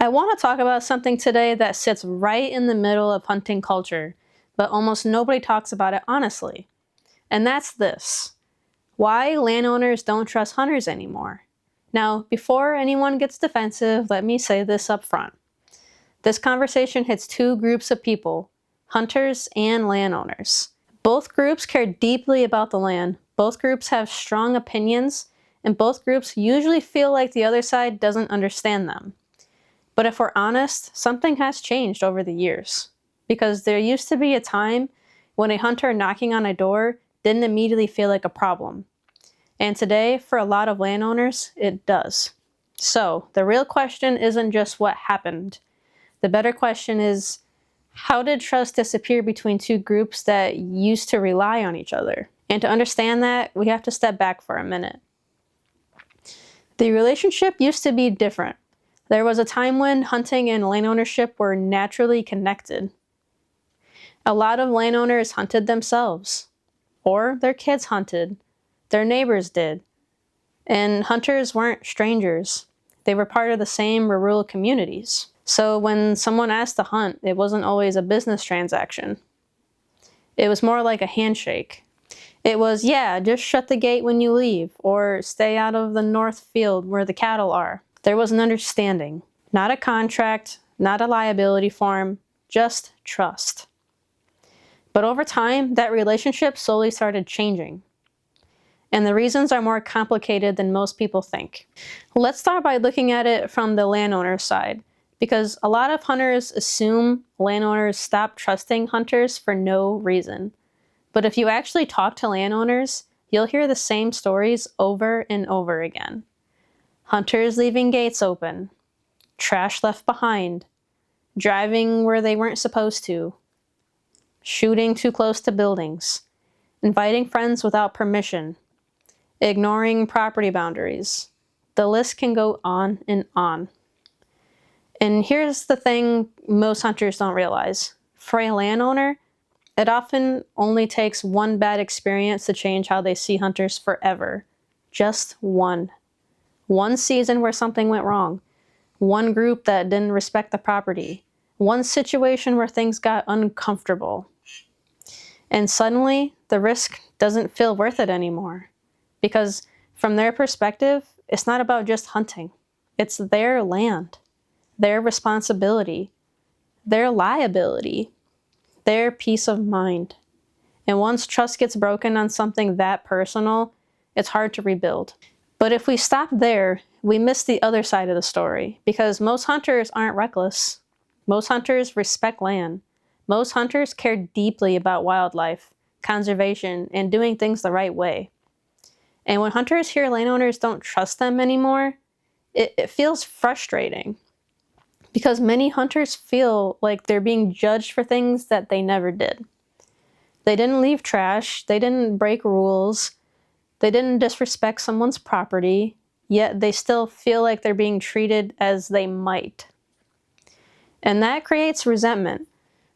I want to talk about something today that sits right in the middle of hunting culture, but almost nobody talks about it honestly. And that's this: why landowners don't trust hunters anymore. Now, before anyone gets defensive, let me say this up front. This conversation hits two groups of people: hunters and landowners. Both groups care deeply about the land, both groups have strong opinions, and both groups usually feel like the other side doesn't understand them. But if we're honest, something has changed over the years. Because there used to be a time when a hunter knocking on a door didn't immediately feel like a problem. And today, for a lot of landowners, it does. So, the real question isn't just what happened. The better question is, how did trust disappear between two groups that used to rely on each other? And to understand that, we have to step back for a minute. The relationship used to be different. There was a time when hunting and land ownership were naturally connected. A lot of landowners hunted themselves, or their kids hunted, their neighbors did. And hunters weren't strangers. They were part of the same rural communities. So when someone asked to hunt, it wasn't always a business transaction. It was more like a handshake. It was, yeah, just shut the gate when you leave, or stay out of the north field where the cattle are. There was an understanding, not a contract, not a liability form, just trust. But over time, that relationship slowly started changing. And the reasons are more complicated than most people think. Let's start by looking at it from the landowner side, because a lot of hunters assume landowners stop trusting hunters for no reason. But if you actually talk to landowners, you'll hear the same stories over and over again. Hunters leaving gates open, trash left behind, driving where they weren't supposed to, shooting too close to buildings, inviting friends without permission, ignoring property boundaries. The list can go on and on. And here's the thing most hunters don't realize. For a landowner, it often only takes one bad experience to change how they see hunters forever. Just one. One season where something went wrong. One group that didn't respect the property. One situation where things got uncomfortable. And suddenly, the risk doesn't feel worth it anymore. Because from their perspective, it's not about just hunting. It's their land, their responsibility, their liability, their peace of mind. And once trust gets broken on something that personal, it's hard to rebuild. But if we stop there, we miss the other side of the story, because most hunters aren't reckless. Most hunters respect land. Most hunters care deeply about wildlife, conservation, and doing things the right way. And when hunters hear landowners don't trust them anymore, it feels frustrating, because many hunters feel like they're being judged for things that they never did. They didn't leave trash, they didn't break rules, they didn't disrespect someone's property, yet they still feel like they're being treated as they might. And that creates resentment.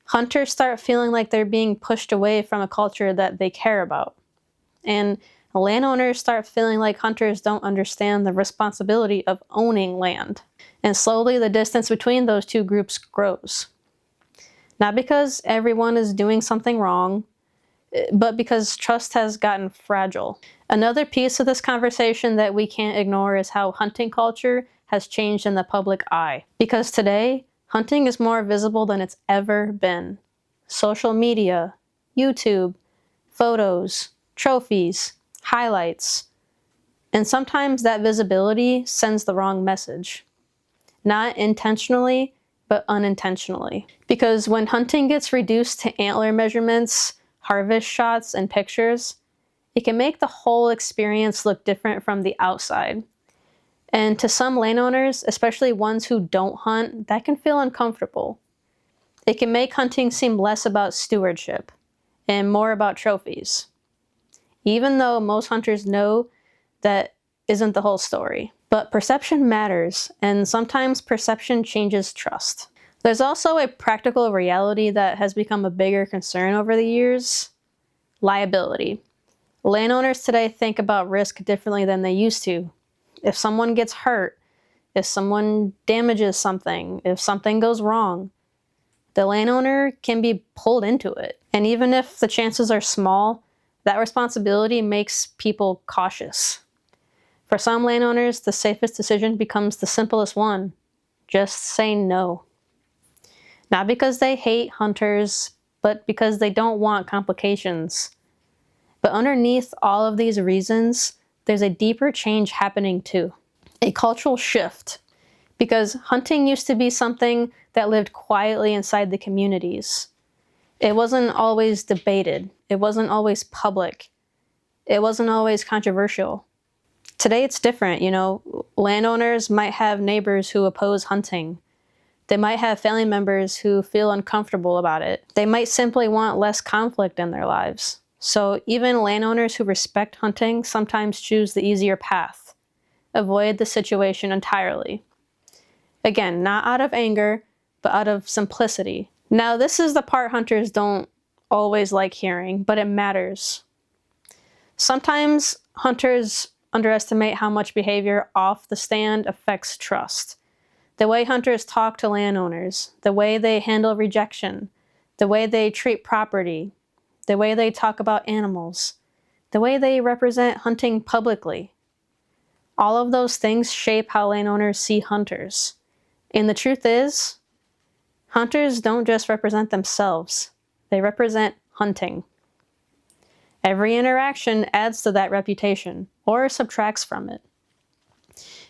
Hunters start feeling like they're being pushed away from a culture that they care about. And landowners start feeling like hunters don't understand the responsibility of owning land. And slowly the distance between those two groups grows. Not because everyone is doing something wrong, but because trust has gotten fragile. Another piece of this conversation that we can't ignore is how hunting culture has changed in the public eye. Because today, hunting is more visible than it's ever been. Social media, YouTube, photos, trophies, highlights. And sometimes that visibility sends the wrong message. Not intentionally, but unintentionally. Because when hunting gets reduced to antler measurements, harvest shots, and pictures, it can make the whole experience look different from the outside. And to some landowners, especially ones who don't hunt, that can feel uncomfortable. It can make hunting seem less about stewardship and more about trophies. Even though most hunters know that isn't the whole story. But perception matters, and sometimes perception changes trust. There's also a practical reality that has become a bigger concern over the years: liability. Landowners today think about risk differently than they used to. If someone gets hurt, if someone damages something, if something goes wrong, the landowner can be pulled into it. And even if the chances are small, that responsibility makes people cautious. For some landowners, the safest decision becomes the simplest one: just say no. Not because they hate hunters, but because they don't want complications. But underneath all of these reasons, there's a deeper change happening too. A cultural shift. Because hunting used to be something that lived quietly inside the communities. It wasn't always debated. It wasn't always public. It wasn't always controversial. Today it's different, Landowners might have neighbors who oppose hunting. They might have family members who feel uncomfortable about it. They might simply want less conflict in their lives. So even landowners who respect hunting sometimes choose the easier path. Avoid the situation entirely. Again, not out of anger, but out of simplicity. Now, this is the part hunters don't always like hearing, but it matters. Sometimes hunters underestimate how much behavior off the stand affects trust. The way hunters talk to landowners, the way they handle rejection, the way they treat property, the way they talk about animals, the way they represent hunting publicly. All of those things shape how landowners see hunters. And the truth is, hunters don't just represent themselves, they represent hunting. Every interaction adds to that reputation, or subtracts from it.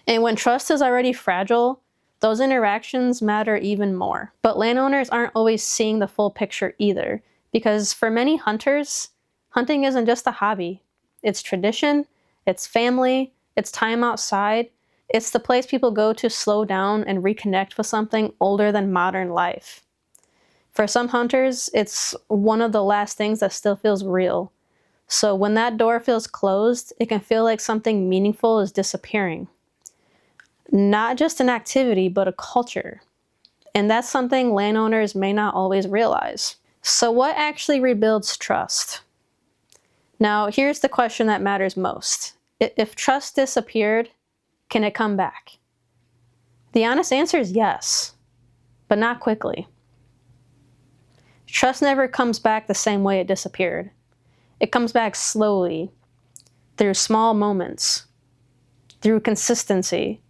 And when trust is already fragile, those interactions matter even more. But landowners aren't always seeing the full picture either, because for many hunters, hunting isn't just a hobby. It's tradition, it's family, it's time outside. It's the place people go to slow down and reconnect with something older than modern life. For some hunters, it's one of the last things that still feels real. So when that door feels closed, it can feel like something meaningful is disappearing. Not just an activity, but a culture. And that's something landowners may not always realize. So what actually rebuilds trust? Now, here's the question that matters most. If trust disappeared, can it come back? The honest answer is yes, but not quickly. Trust never comes back the same way it disappeared. It comes back slowly, through small moments, through consistency,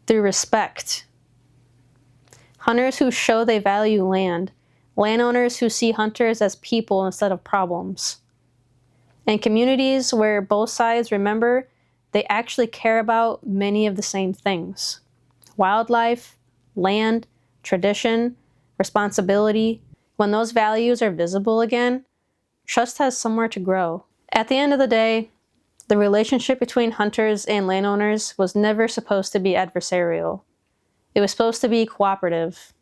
through respect. Hunters who show they value land, landowners who see hunters as people instead of problems. And communities where both sides remember they actually care about many of the same things: wildlife, land, tradition, responsibility. When those values are visible again, trust has somewhere to grow. At the end of the day, the relationship between hunters and landowners was never supposed to be adversarial. It was supposed to be cooperative.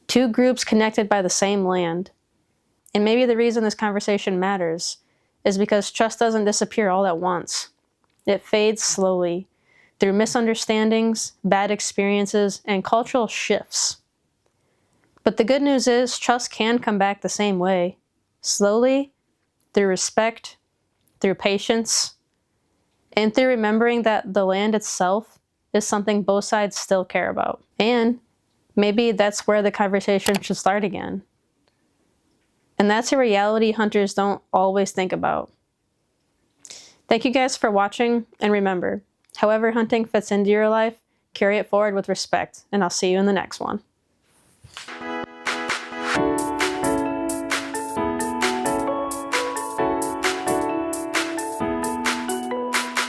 Two groups connected by the same land. And maybe the reason this conversation matters is because trust doesn't disappear all at once. It fades slowly through misunderstandings, bad experiences, and cultural shifts. But the good news is trust can come back the same way. Slowly, through respect, through patience, and through remembering that the land itself is something both sides still care about. And maybe that's where the conversation should start again. And that's a reality hunters don't always think about. Thank you guys for watching, and remember, however hunting fits into your life, carry it forward with respect, and I'll see you in the next one.